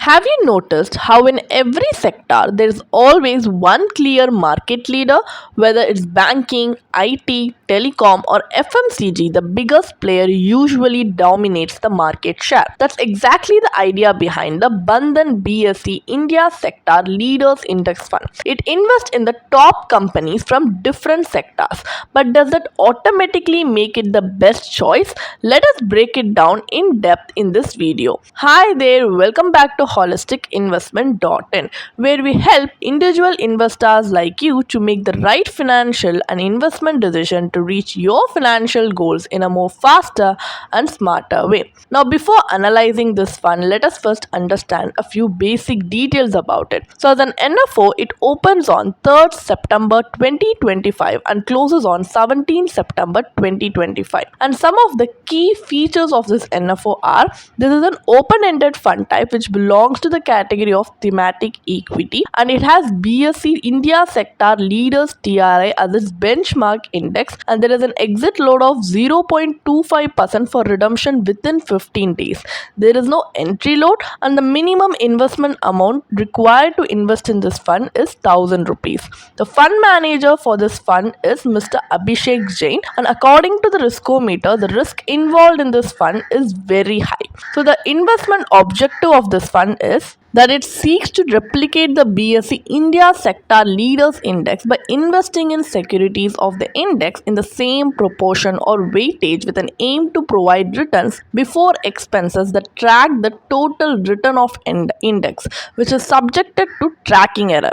Have you noticed how in every sector there is always one clear market leader, whether it's banking, IT, telecom, or FMCG? The biggest player usually dominates the market share. That's exactly the idea behind the Bandhan BSE India Sector Leaders Index Fund. It invests in the top companies from different sectors, but does that automatically make it the best choice? Let us break it down in depth in this video. Hi there, welcome back to holisticinvestment.in, where we help individual investors like you to make the right financial and investment decision to reach your financial goals in a more faster and smarter way. Now, before analyzing this fund, let us first understand a few basic details about it. So, as an NFO, it opens on 3rd September 2025 and closes on 17th September 2025. And some of the key features of this NFO are: this is an open-ended fund type which belongs to the category of thematic equity, and it has BSE India Sector Leaders TRI as its benchmark index, and there is an exit load of 0.25% for redemption within 15 days. There is no entry load, and the minimum investment amount required to invest in this fund is 1000 rupees. The fund manager for this fund is Mr. Abhishek Jain, and according to the riskometer, the risk involved in this fund is very high. So the investment objective of this fund is that it seeks to replicate the BSE India Sector Leaders Index by investing in securities of the index in the same proportion or weightage, with an aim to provide returns before expenses that track the total return of index, which is subjected to tracking error.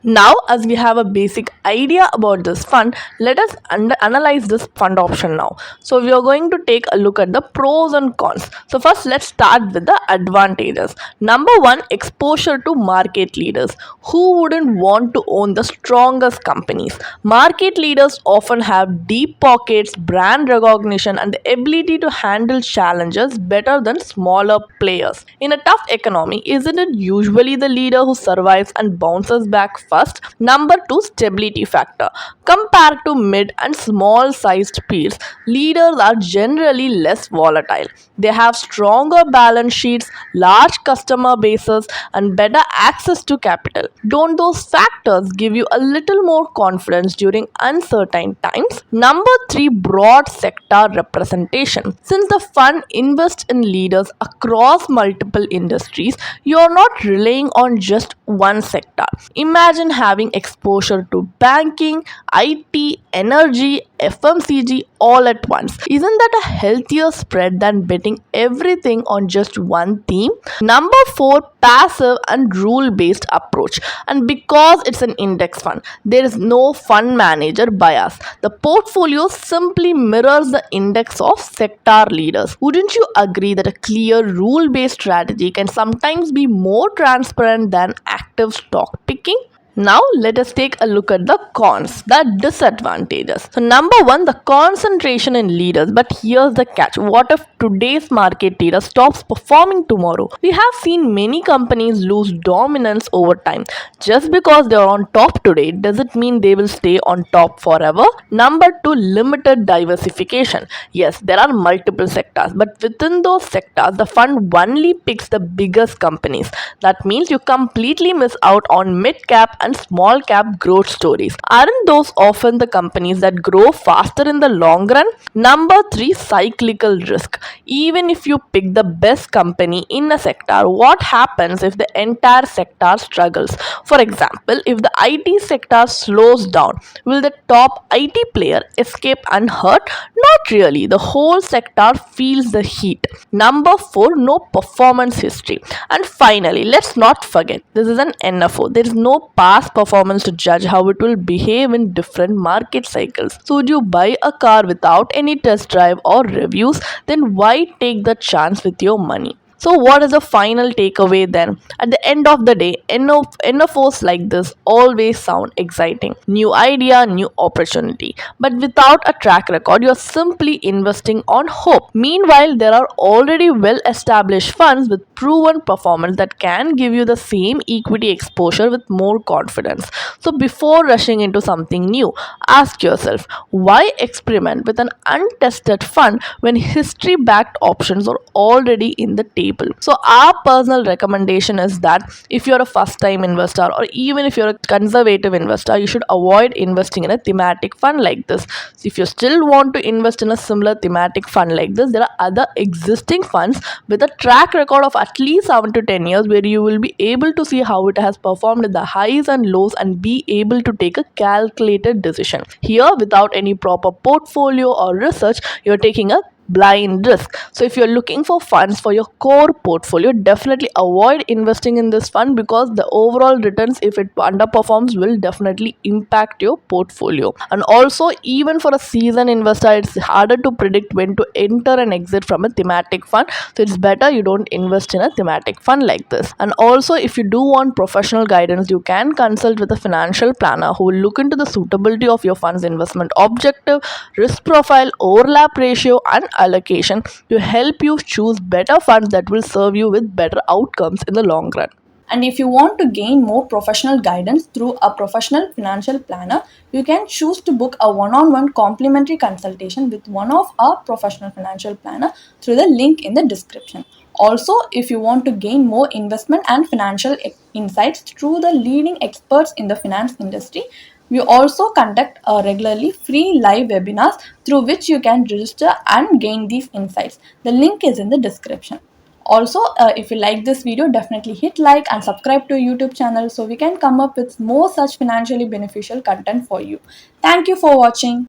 Now, as we have a basic idea about this fund, let us analyze this fund option now. So, we are going to take a look at the pros and cons. So, first, let's start with the advantages. Number one, exposure to market leaders. Who wouldn't want to own the strongest companies? Market leaders often have deep pockets, brand recognition, and the ability to handle challenges better than smaller players. In a tough economy, isn't it usually the leader who survives and bounces back first? Number two, stability factor. Compared to mid and small sized peers, leaders are generally less volatile. They have stronger balance sheets, large customer bases, and better access to capital. Don't those factors give you a little more confidence during uncertain times? Number three, broad sector representation. Since the fund invests in leaders across multiple industries, you are not relying on just one sector. Imagine having exposure to banking, IT, energy, FMCG all at once. Isn't that a healthier spread than betting everything on just one theme? Number four, passive and rule-based approach. And because it's an index fund, there is no fund manager bias. The portfolio simply mirrors the index of sector leaders. Wouldn't you agree that a clear rule-based strategy can sometimes be more transparent than active stock picking? Now let us take a look at the cons, the disadvantages. So number one, the concentration in leaders. But here's the catch. What if today's market leader stops performing tomorrow? We have seen many companies lose dominance over time. Just because they are on top today, does it mean they will stay on top forever? Number two, limited diversification. Yes, there are multiple sectors, but within those sectors, the fund only picks the biggest companies. That means you completely miss out on mid-cap and small cap growth stories. Aren't those often the companies that grow faster in the long run? Number three, cyclical risk. Even if you pick the best company in a sector, what happens if the entire sector struggles? For example, if the IT sector slows down, will the top IT player escape unhurt? Not really. The whole sector feels the heat. Number four, no performance history. And finally, let's not forget, this is an NFO. There is no past performance to judge how it will behave in different market cycles. So would you buy a car without any test drive or reviews? Then why take the chance with your money? So what is the final takeaway then? At the end of the day, NFOs like this always sound exciting. New idea, new opportunity. But without a track record, you're simply investing on hope. Meanwhile, there are already well-established funds with proven performance that can give you the same equity exposure with more confidence. So before rushing into something new, ask yourself, why experiment with an untested fund when history-backed options are already in the table? people. So our personal recommendation is that if you're a first time investor or even if you're a conservative investor, you should avoid investing in a thematic fund like this. So if you still want to invest in a similar thematic fund like this, there are other existing funds with a track record of at least 7 to 10 years where you will be able to see how it has performed at the highs and lows and be able to take a calculated decision. Here, without any proper portfolio or research, you're taking a blind risk. So if you're looking for funds for your core portfolio, definitely avoid investing in this fund because the overall returns, if it underperforms, will definitely impact your portfolio. And also, even for a seasoned investor, it's harder to predict when to enter and exit from a thematic fund. So it's better you don't invest in a thematic fund like this. And also, if you do want professional guidance, you can consult with a financial planner who will look into the suitability of your fund's investment objective, risk profile, overlap ratio, and allocation to help you choose better funds that will serve you with better outcomes in the long run. And if you want to gain more professional guidance through a professional financial planner, you can choose to book a one-on-one complimentary consultation with one of our professional financial planner through the link in the description. Also, if you want to gain more investment and financial insights through the leading experts in the finance industry, we also conduct regularly free live webinars through which you can register and gain these insights. The link is in the description. Also, if you like this video, definitely hit like and subscribe to YouTube channel so we can come up with more such financially beneficial content for you. Thank you for watching.